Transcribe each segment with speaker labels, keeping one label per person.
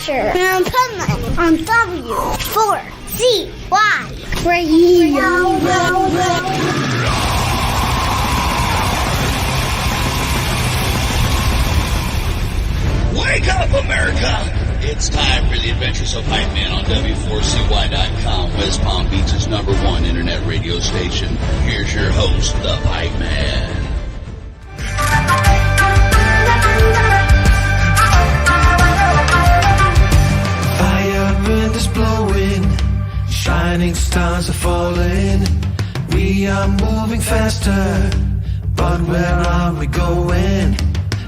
Speaker 1: Adventure on Pipeman on W4CY Radio.
Speaker 2: Wake up, America! It's time for the Adventures of Pipeman on W4CY.com, West Palm Beach's #1 internet radio station. Here's your host, the Pipeman.
Speaker 3: Fire wind is blowing, shining stars are falling. We are moving faster, but where are we going?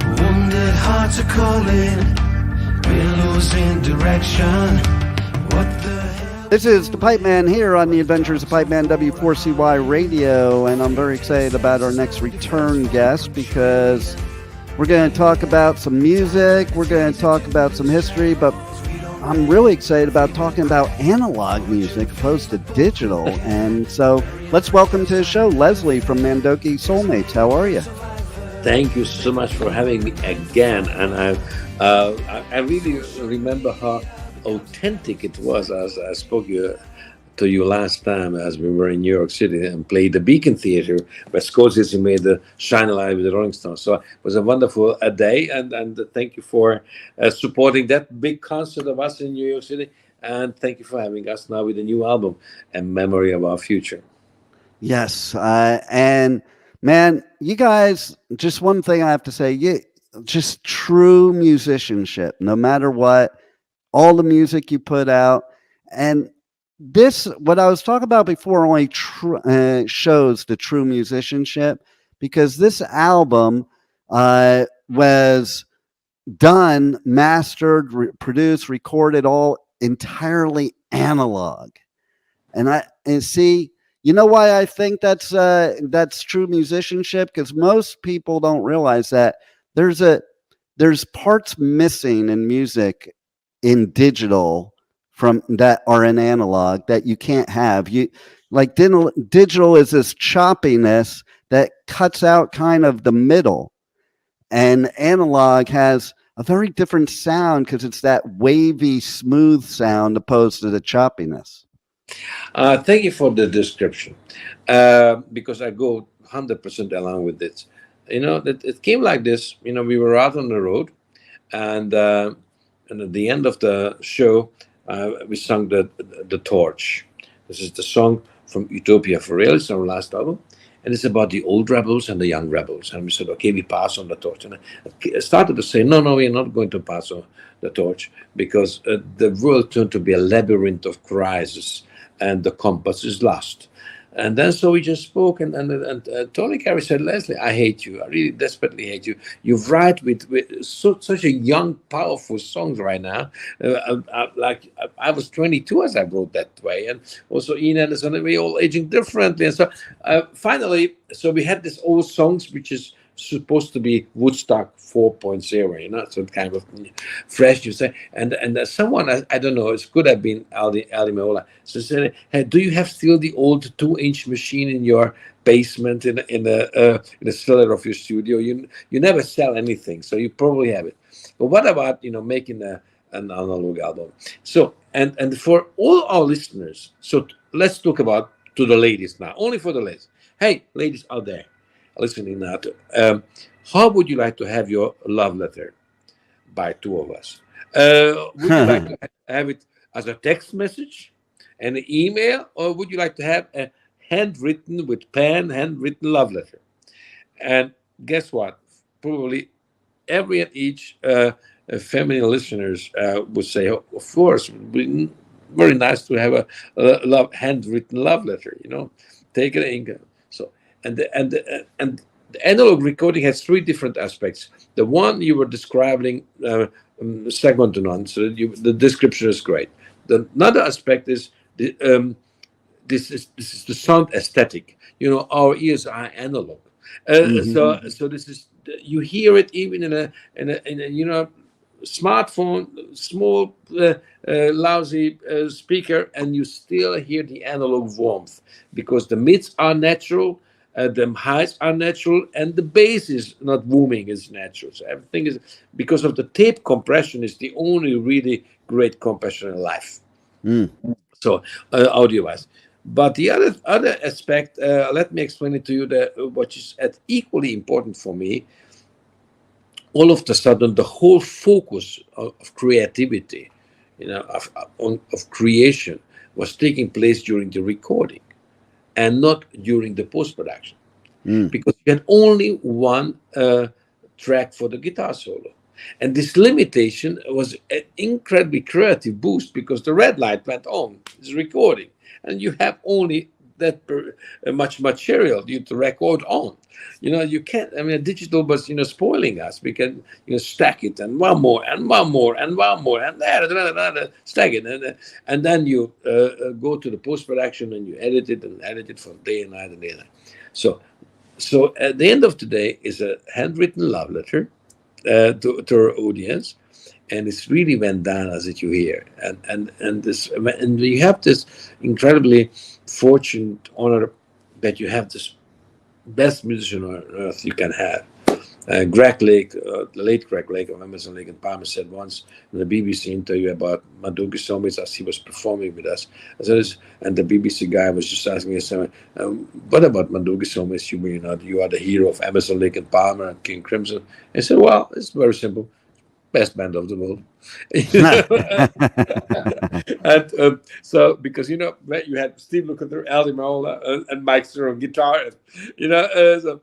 Speaker 3: Wounded hearts are calling, we're losing direction. What the hell?
Speaker 4: This is the Pipeman here on the Adventures of Pipeman W4CY Radio, and I'm very excited about our next return guest because we're going to talk about some music, we're going to talk about some history, but I'm really excited about talking about analog music opposed to digital. And so let's welcome to the show Leslie from Mandoki Soulmates. How are you?
Speaker 5: Thank you so much for having me again, and I really remember how authentic it was as I spoke to you last time as we were in New York City and played the Beacon Theater where Scorsese made the Shine a Light with the Rolling Stones. So it was a wonderful day, and thank you for supporting that big concert of us in New York City, and thank you for having us now with a new album, A Memory of Our Future.
Speaker 4: Yes, and man, you guys, just one thing I have to say, just true musicianship, no matter what, all the music you put out. And this, what I was talking about before, only shows the true musicianship, because this album was done, mastered, produced, recorded, all entirely analog. And see, you know why I think that's true musicianship? Because most people don't realize that there's parts missing in music in digital from that are in analog that you can't have. You like digital is this choppiness that cuts out kind of the middle, and analog has a very different sound because it's that wavy, smooth sound opposed to the choppiness.
Speaker 5: Thank you for the description, because I go 100% along with it. You know, it came like this. You know, we were out on the road, and at the end of the show, we sung the Torch. This is the song from Utopia for Real. It's our last album, and it's about the old rebels and the young rebels. And we said, okay, we pass on the torch. And I started to say, no, we're not going to pass on the torch, because the world turned to be a labyrinth of crisis, and the compass is lost. And then so we just spoke, and Tony Carey said, Leslie, I hate you. I really desperately hate you. You write with such a young, powerful songs right now. I was 22 as I wrote that way. And also Ian Anderson, and we all aging differently. And so finally, so we had this old songs, which is supposed to be Woodstock 4.0, you know, so kind of fresh, you say. And someone, I don't know, it could have been DiMeola, so said, hey, do you have still the old 2-inch machine in your basement in the cellar of your studio? You never sell anything, so you probably have it. But what about, you know, making an analog album? So, and for all our listeners, so let's talk about to the ladies now, only for the ladies. Hey, ladies out there listening now, how would you like to have your love letter by two of us? Would you like to have it as a text message, an email, or would you like to have a handwritten with pen, handwritten love letter? And guess what? Probably every and each feminine listeners would say, oh, of course, it would be very nice to have a handwritten love letter. You know, take it in. So and the analog recording has three different aspects. The one you were describing, second to none. So the description is great. Another aspect is this is the sound aesthetic. You know, our ears are analog, so this is, you hear it even in a you know, smartphone, small lousy speaker, and you still hear the analog warmth, because the mids are natural, the highs are natural, and the bass is not booming, is natural. So everything is, because of the tape compression, is the only really great compression in life. So audio wise. But the other aspect, let me explain it to you, that what is equally important for me. All of a sudden, the whole focus of creativity, of creation, was taking place during the recording and not during the post-production, because you had only one track for the guitar solo. And this limitation was an incredibly creative boost, because the red light went on, it's recording, and you have only that much material you to record on. You can't, digital was, spoiling us. We can, stack it, and one more, and one more, and one more, and stack it. And then you go to the post-production, and you edit it for day and night and day and night. So at the end of the day is a handwritten love letter to our audience. And it's really went down as it you hear. And you have this incredibly fortunate honor that you have this best musician on earth you can have. Greg Lake, the late Greg Lake of Emerson, Lake and Palmer, said once in the BBC interview about Mandoki Soulmates as he was performing with us. And the BBC guy was just asking us, what about Mandoki Soulmates? You are the hero of Emerson, Lake and Palmer and King Crimson. I said, well, it's very simple. Best band of the world. And so, because you had Steve Lukather, Al DiMeola, and Mike Sir on guitar, to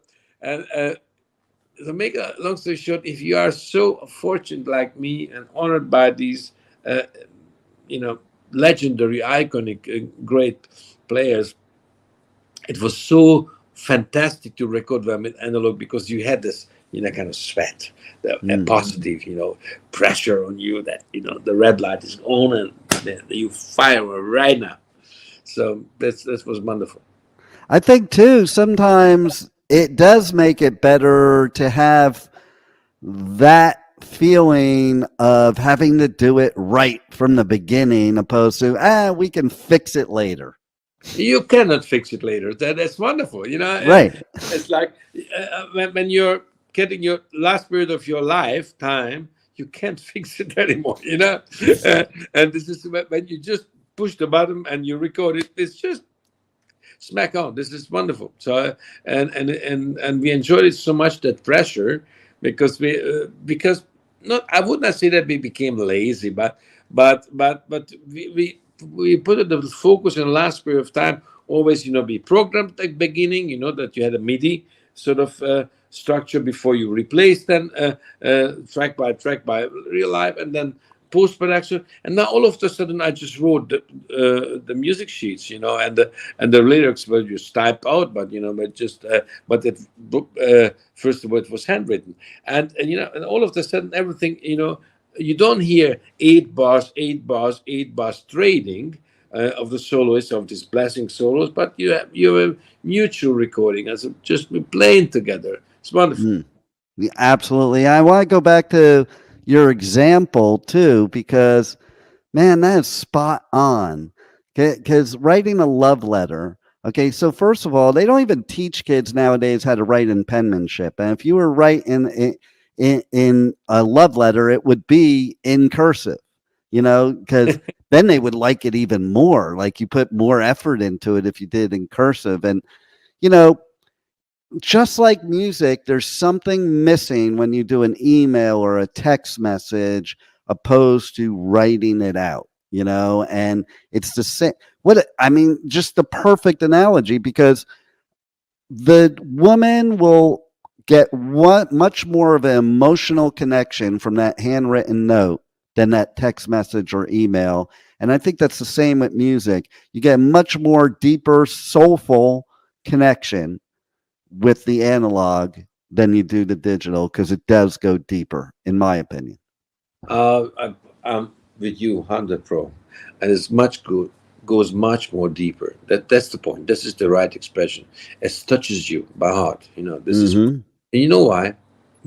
Speaker 5: make a long story short, if you are so fortunate like me and honored by these legendary, iconic, great players, it was so fantastic to record them in analog, because you had this kind of sweat, the positive, pressure on you, that, the red light is on and you fire right now. So this was wonderful.
Speaker 4: I think too, sometimes it does make it better to have that feeling of having to do it right from the beginning, opposed to, we can fix it later.
Speaker 5: You cannot fix it later. That's wonderful.
Speaker 4: Right.
Speaker 5: It's like when you're getting your last period of your lifetime, you can't fix it anymore, and this is when you just push the button and you record it. It's just smack on. This is wonderful. So and we enjoyed it so much, that pressure, because I would not say that we became lazy, but we put the focus in the last period of time. Always, be programmed at the beginning. That you had a MIDI sort of structure before you replace them track by real life, and then post-production. And now all of a sudden I just wrote the music sheets, and the lyrics were just typed out, but first of all it was handwritten, and all of a sudden everything, you don't hear 8 bars trading of the soloists, of these blessing solos, but you have a mutual recording as just playing together. It's wonderful.
Speaker 4: Yeah, absolutely. I want to go back to your example too, because man, that is spot on. Because writing a love letter. Okay, so first of all, they don't even teach kids nowadays how to write in penmanship. And if you were writing in a love letter, it would be in cursive, because then they would like it even more. Like, you put more effort into it if you did in cursive. And, just like music, there's something missing when you do an email or a text message opposed to writing it out, and it's the same. Just the perfect analogy, because the woman will get much more of an emotional connection from that handwritten note than that text message or email. And I think that's the same with music. You get much more deeper, soulful connection with the analog than you do the digital, because it does go deeper, in my opinion.
Speaker 5: I'm with you 100 pro, and it's goes much more deeper. That's the point. This is the right expression. It touches you by heart. This is, and you know why?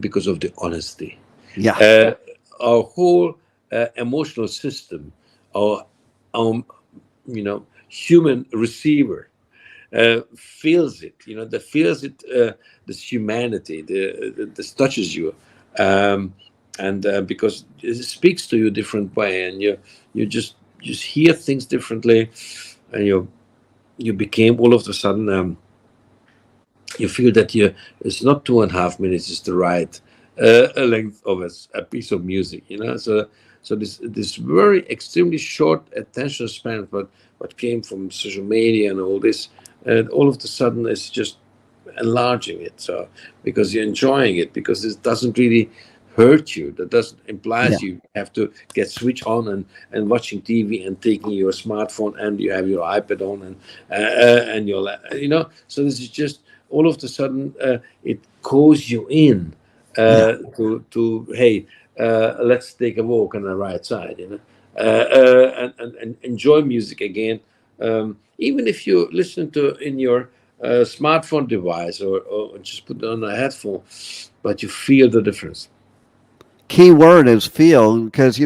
Speaker 5: Because of the honesty.
Speaker 4: Yeah.
Speaker 5: Our whole emotional system, our human receiver, feels it, that feels it, this humanity, this touches you, and because it speaks to you a different way, and you just hear things differently, and you became all of a sudden. You feel that it's not 2.5 minutes, it's the right length of a piece of music, so this very extremely short attention span, but what came from social media and all this, and all of a sudden it's just enlarging it, so because you're enjoying it, because it doesn't really hurt you, that doesn't imply
Speaker 4: Yeah.
Speaker 5: you have to get switch on and watching TV and taking your smartphone, and you have your iPad on, and your so this is just all of a sudden it calls you in
Speaker 4: Yeah.
Speaker 5: to hey, let's take a walk on the right side, and enjoy music again, even if you listen to in your smartphone device, or just put on a headphone, but you feel the difference.
Speaker 4: Key word is feel, because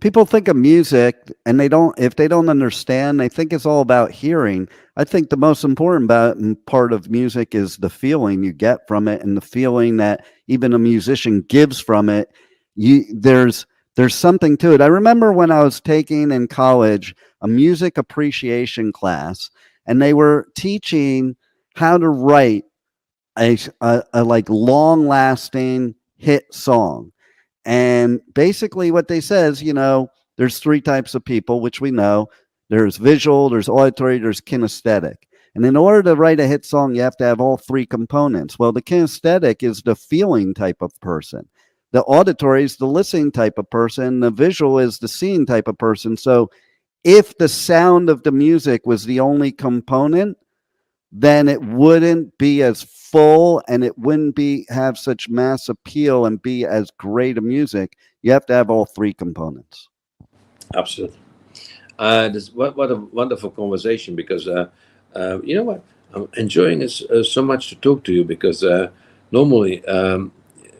Speaker 4: people think of music and if they don't understand, they think it's all about hearing. I think the most important part of music is the feeling you get from it, and the feeling that even a musician gives from it. There's something to it. I remember when I was taking in college a music appreciation class, and they were teaching how to write a like long lasting hit song. And basically, what they says, there's three types of people, which we know. There's visual, there's auditory, there's kinesthetic. And in order to write a hit song, you have to have all three components. Well, the kinesthetic is the feeling type of person. The auditory is the listening type of person. The visual is the seeing type of person. So if the sound of the music was the only component, then it wouldn't be as full, and it wouldn't have such mass appeal and be as great a music. You have to have all three components.
Speaker 5: Absolutely. What a wonderful conversation, because you know what, I'm enjoying it so much to talk to you, because normally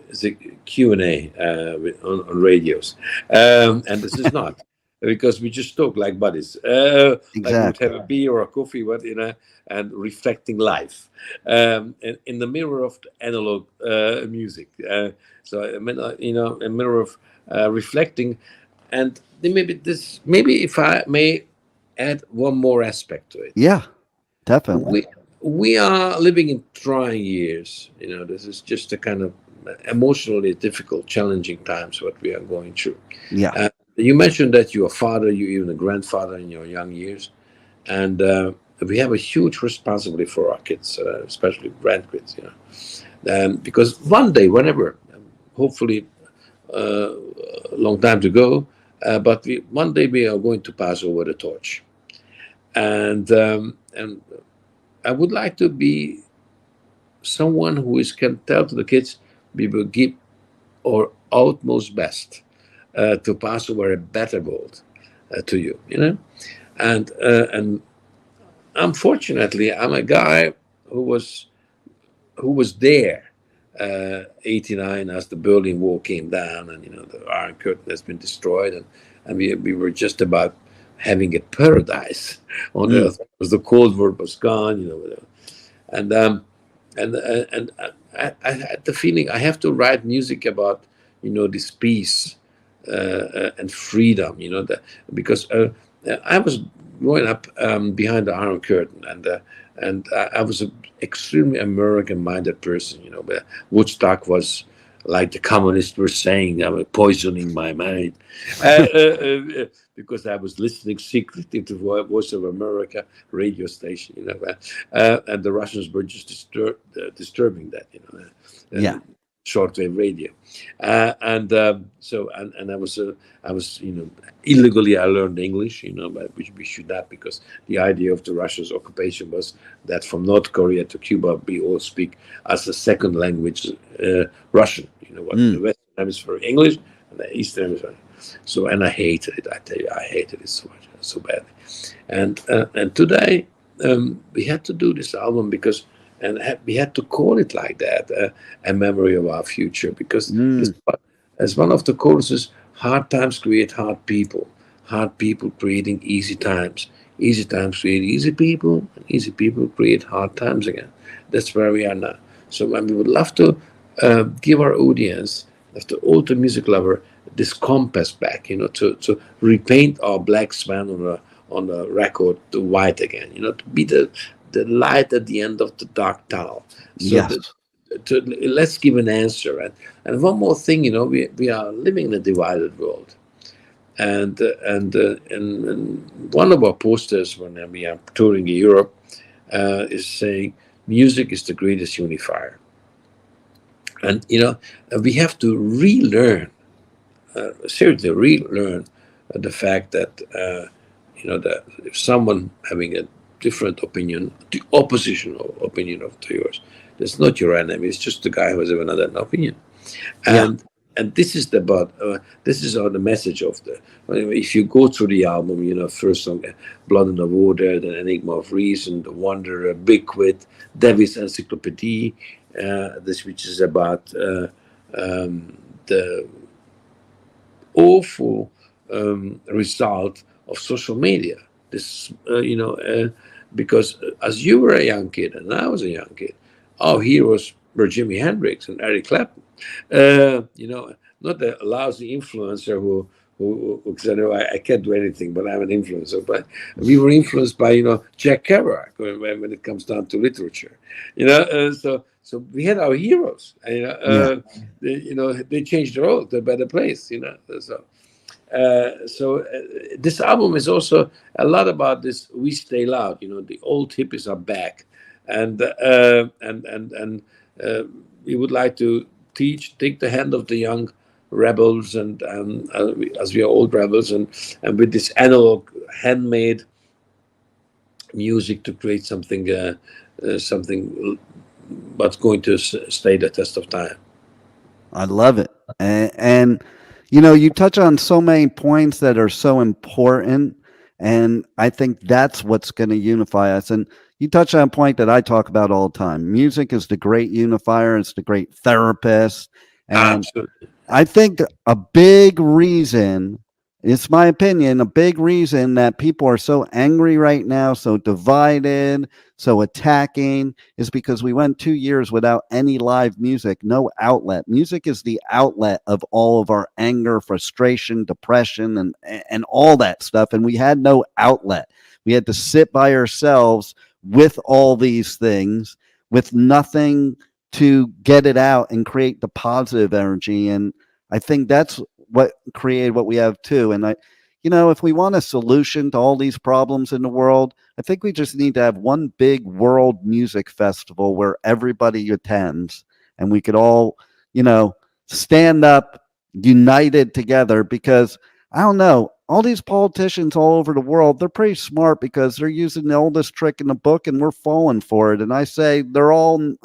Speaker 5: it's a Q&A on radios, and this is not, because we just talk like buddies, like we would
Speaker 4: Exactly.
Speaker 5: have a beer or a coffee, and reflecting life, in the mirror of the analog music. So I mean, a mirror of reflecting, and then maybe if I may add one more aspect to it.
Speaker 4: Yeah, definitely.
Speaker 5: We are living in trying years. This is just a kind of emotionally difficult, challenging times what we are going through.
Speaker 4: Yeah.
Speaker 5: You mentioned that you're a father, you even a grandfather in your young years, and we have a huge responsibility for our kids, especially grandkids. Because one day, whenever, hopefully, a long time to go, but one day we are going to pass over the torch, and I would like to be someone who can tell to the kids, we will give our utmost best to pass over a better world to you, and unfortunately, I'm a guy who was there 89 as the Berlin Wall came down, and the Iron Curtain has been destroyed, and we were just about having a paradise on earth, because the Cold War was gone, and I had the feeling I have to write music about this peace and freedom, because I was growing up behind the Iron Curtain, and I was an extremely American-minded person. Where Woodstock was, like the communists were saying, I was poisoning my mind, because I was listening secretly to the Voice of America radio station, and the Russians were just disturbing that,
Speaker 4: Yeah.
Speaker 5: shortwave radio, and I was illegally I learned English, but which we should not, because the idea of the Russia's occupation was that from North Korea to Cuba we all speak as a second language Russian, what the Western Hemisphere English and the Eastern Hemisphere. So, and I hated it. I tell you, I hated it so much, so badly. And today we had to do this album because. And we had to call it like that, a memory of our future, because as one of the choruses, hard times create hard people creating easy times Easy times create easy people, and easy people create hard times again. That's where we are now. So we would love to give our audience, after all the music lover, this compass back, to repaint our black swan on the record to white again, to be the light at the end of the dark tunnel. So
Speaker 4: Yes.
Speaker 5: that let's give an answer. And one more thing, we are living in a divided world. And one of our posters when we are touring Europe is saying music is the greatest unifier. And we have to relearn, seriously relearn the fact that that if someone having a different opinion, the oppositional opinion of to yours, that's not your enemy. It's just the guy who has another opinion. And this is the message of the. If you go through the album, first song, Blood in the Water, then Enigma of Reason, The Wanderer, Big Quit, Davis Encyclopedia, this which is about the awful result of social media. This, because as you were a young kid and I was a young kid, our heroes were Jimi Hendrix and Eric Clapton. Not the lousy influencer who said, I can't do anything, but I'm an influencer. But we were influenced by, Jack Kerouac when it comes down to literature. So we had our heroes. They changed the world to a better place. So this album is also a lot about this. We stay loud. The old hippies are back, and we would like to take the hand of the young rebels, and as we are old rebels, and with this analog, handmade music to create something what's going to stay the test of time.
Speaker 4: I love it. And you touch on so many points that are so important. And I think that's what's going to unify us. And you touch on a point that I talk about all the time. Music is the great unifier. It's the great therapist. And
Speaker 5: Absolutely.
Speaker 4: I think a big reason, it's my opinion, a big reason that people are so angry right now, so divided, so attacking, is because we went 2 years without any live music, no outlet. Music is the outlet of all of our anger, frustration, depression, and all that stuff. And we had no outlet. We had to sit by ourselves with all these things, with nothing to get it out and create the positive energy. And I think that's what created what we have too. And if we want a solution to all these problems in the world, I think we just need to have one big world music festival where everybody attends and we could all, stand up united together, because I don't know, all these politicians all over the world, they're pretty smart because they're using the oldest trick in the book and we're falling for it. And I say they're all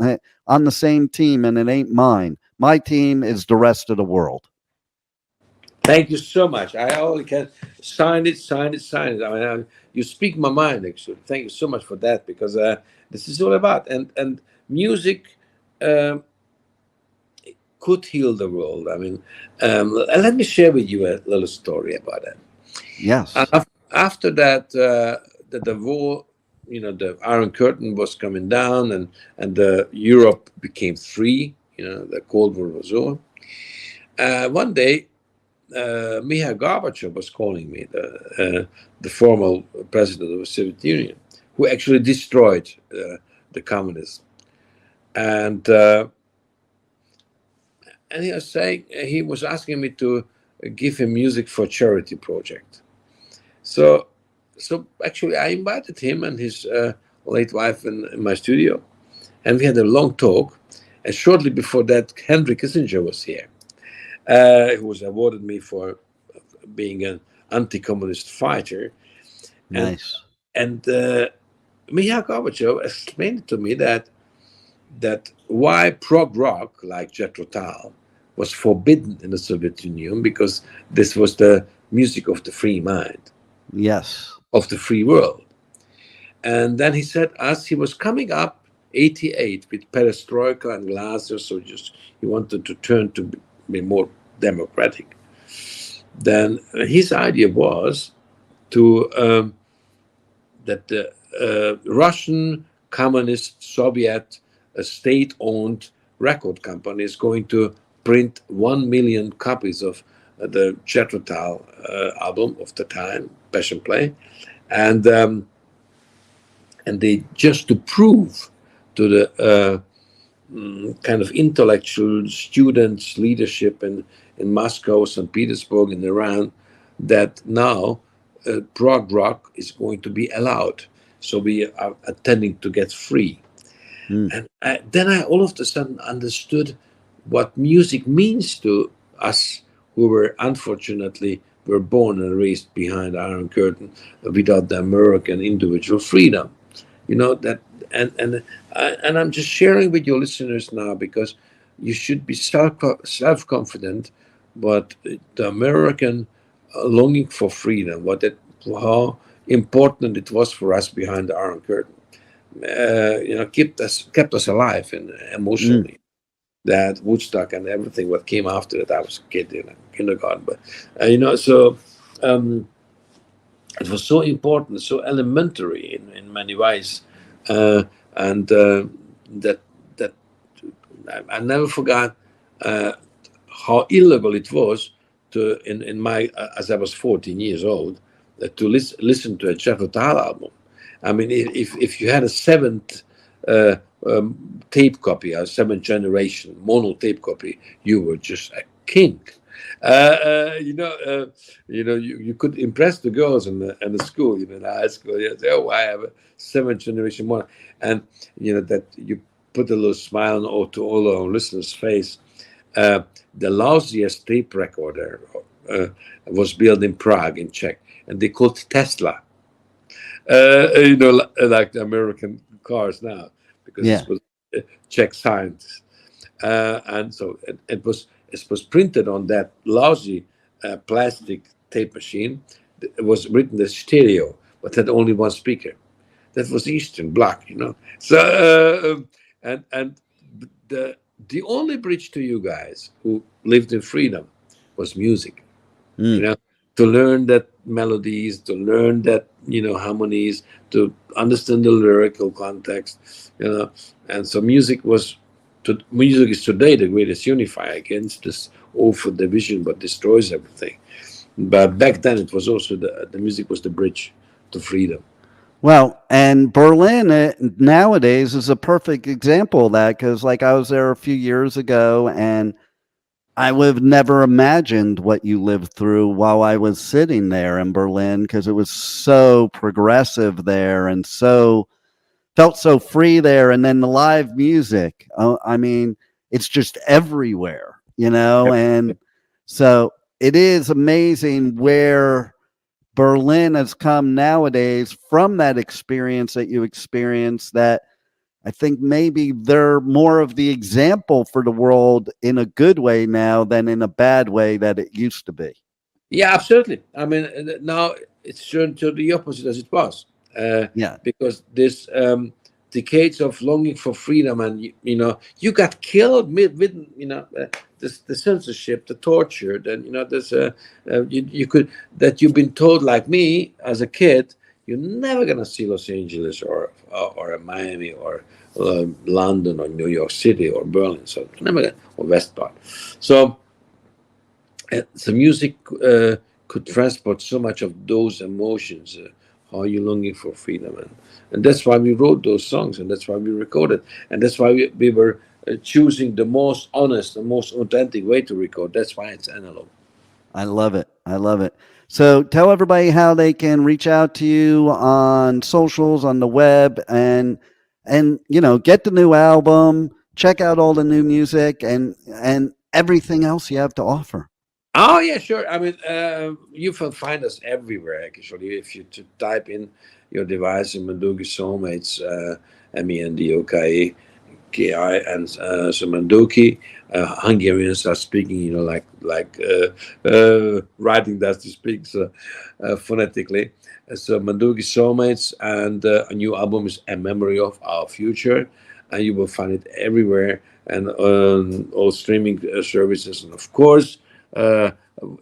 Speaker 4: on the same team and it ain't mine. My team is the rest of the world.
Speaker 5: Thank you so much. I only can sign it. I mean, you speak my mind, actually. Thank you so much for that, because this is all about. And music could heal the world. I mean, let me share with you a little story about that.
Speaker 4: Yes.
Speaker 5: After that, the war, the Iron Curtain was coming down, and Europe became free. The Cold War was over. One day, Mikhail Gorbachev was calling me, the former president of the Soviet Union, who actually destroyed the communism. And he was asking me to give him music for a charity project. So actually, I invited him and his late wife in my studio, and we had a long talk. And shortly before that, Henry Kissinger was here. Who was awarded me for being an anti-communist fighter.
Speaker 4: Nice.
Speaker 5: And Mikhail Gorbachev explained to me that why prog rock like Jethro Tull was forbidden in the Soviet Union, because this was the music of the free mind.
Speaker 4: Yes.
Speaker 5: Of the free world. And then he said, as he was coming up 88 with perestroika and glasnost, so he wanted to turn to be more democratic. Then his idea was to that the Russian Communist Soviet state-owned record company is going to print 1 million copies of the Jethro Tull album of the time, Passion Play, and they, just to prove to the kind of intellectual students leadership in Moscow, St. Petersburg, and Iran, that now prog rock is going to be allowed. So we are attending to get free. And then I all of a sudden understood what music means to us who were unfortunately were born and raised behind the Iron Curtain without the American individual freedom. You know that, and I'm just sharing with your listeners now, because you should be self-confident, but the American longing for freedom, how important it was for us behind the Iron Curtain, kept us alive and emotionally. That Woodstock and everything what came after that, I was a kid in kindergarten, but so it was so important, so elementary in many ways, and that I never forgot how illegal it was to in my as I was 14 years old to listen to a Jethro Tull album. I mean, if you had a seventh tape copy, a seventh generation mono tape copy, you were just a king. You could impress the girls in the school, in high school. You say, "Oh, I have a seventh generation mono," and that you put a little smile to all our listeners' face. The lousiest tape recorder was built in Prague, in Czech, and they called Tesla. Like the American cars now, because this was Czech science, and so it was printed on that lousy plastic tape machine. It was written as stereo, but had only one speaker. That was Eastern Bloc, So and the only bridge to you guys who lived in freedom was music. To learn that melodies, to learn that harmonies, to understand the lyrical context, and so music is today the greatest unifier against this awful division, but destroys everything. But back then, it was also the music was the bridge to freedom.
Speaker 4: Well, and Berlin nowadays is a perfect example of that, because like I was there a few years ago, and I would have never imagined what you lived through while I was sitting there in Berlin, because it was so progressive there and felt so free there. And then the live music, I mean, it's just everywhere, and so it is amazing where Berlin has come nowadays from that experience that you experienced, that I think maybe they're more of the example for the world in a good way now than in a bad way that it used to be.
Speaker 5: Yeah, absolutely. I mean, now it's turned to the opposite as it was. Because this decades of longing for freedom, and you got killed with the censorship, the torture, and there's you've been told, like me as a kid, you're never gonna see Los Angeles or Miami or London or New York City or Berlin, so never gonna, or West Part. So the music could transport so much of those emotions. How are you longing for freedom? And that's why we wrote those songs, and that's why we recorded, and that's why we were choosing the most honest, the most authentic way to record. That's why it's analog.
Speaker 4: I love it. I love it. So tell everybody how they can reach out to you on socials, on the web, and get the new album, check out all the new music, and everything else you have to offer.
Speaker 5: Oh, yeah, sure. I mean, you can find us everywhere, actually. If you type in your device in Mandoki Soulmates, Mandoki, and so Mandoki, Hungarians are speaking, writing that to speak phonetically. So Mandoki Soulmates, and a new album is A Memory of Our Future, and you will find it everywhere, and on all streaming services, and of course,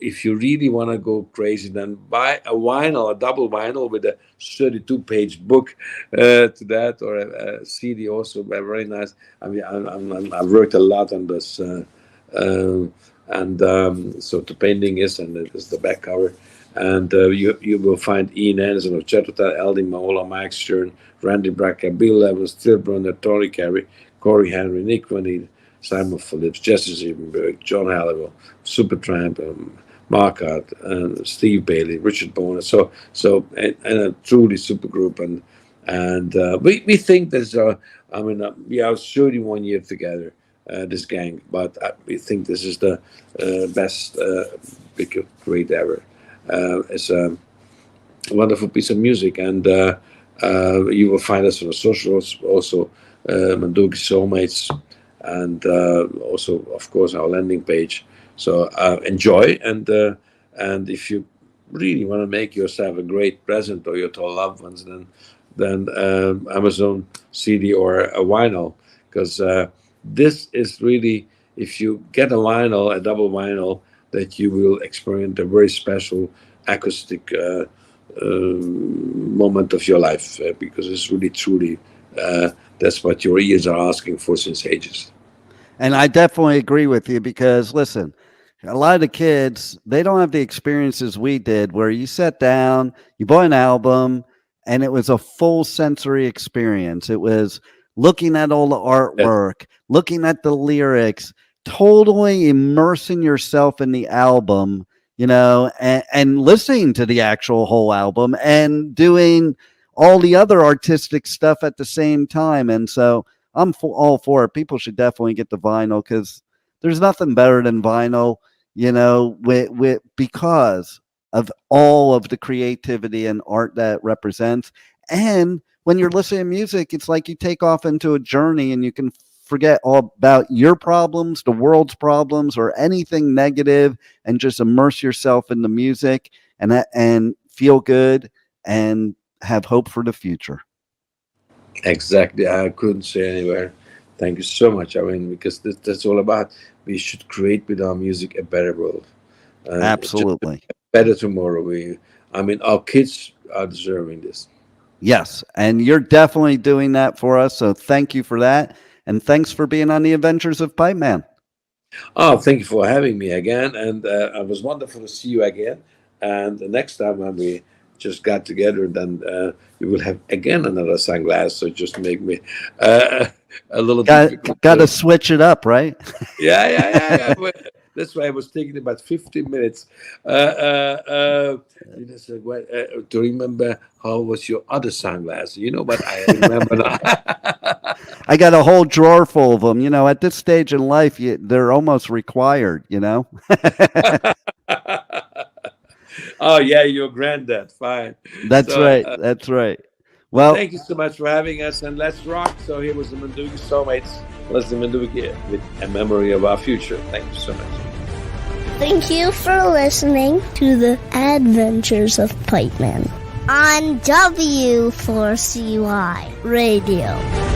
Speaker 5: if you really want to go crazy, then buy a vinyl, a double vinyl with a 32-page book to that, or a CD also, very nice. I mean, I've worked a lot on this, so the painting is, and it is the back cover. And you will find Ian Anderson of Chatterton, L. DiMeola, Mike Stern, Randy Bracker, Bill Evans, Phil Brunner, Tony Carey, Corey Henry, Nick Vanille, Simon Phillips, Jesse Siebenberg, John Halliwell, Supertramp, Mark Hart, Steve Bailey, Richard Boner. So and a truly super group. And we think there's we are 31 years together, this gang, but we think this is the best big great ever. It's a wonderful piece of music, and you will find us on the socials also, Mandoki Soulmates, and also, of course, our landing page. So enjoy, and if you really want to make yourself a great present or your to loved ones, then Amazon CD or a vinyl, because this is really, if you get a vinyl, a double vinyl, that you will experience a very special acoustic moment of your life, because it's really truly that's what your ears are asking for since ages.
Speaker 4: And I definitely agree with you, because listen, a lot of the kids, they don't have the experiences we did, where you sat down, you bought an album, and it was a full sensory experience. It was looking at all the artwork, looking at the lyrics, totally immersing yourself in the album, and listening to the actual whole album and doing all the other artistic stuff at the same time. And so I'm all for it. People should definitely get the vinyl, because there's nothing better than vinyl, because of all of the creativity and art that represents. And when you're listening to music, it's like you take off into a journey, and you can forget all about your problems, the world's problems, or anything negative, and just immerse yourself in the music and feel good and have hope for the future.
Speaker 5: Exactly. I couldn't say anywhere. Thank you so much. I mean, because that's all about. We should create with our music a better world.
Speaker 4: Absolutely.
Speaker 5: A better tomorrow. Our kids are deserving this.
Speaker 4: Yes. And you're definitely doing that for us. So thank you for that. And thanks for being on the Adventures of Pipeman.
Speaker 5: Oh, thank you for having me again. And it was wonderful to see you again. And the next time when we just got together, then you will have again another sunglass. So just make me a little difficult.
Speaker 4: Got to switch it up, right?
Speaker 5: Yeah. That's why I was taking about 15 minutes to remember how was your other sunglasses. But I remember now.
Speaker 4: I got a whole drawer full of them. At this stage in life, they're almost required,
Speaker 5: Oh, yeah, your granddad. Fine.
Speaker 4: That's right. Well,
Speaker 5: thank you so much for having us, and let's rock. So here was the Mandoki Soulmates, Leslie Mandoki, with A Memory of Our Future. Thank you so much.
Speaker 1: Thank you for listening to the Adventures of Pipeman on W4CY Radio.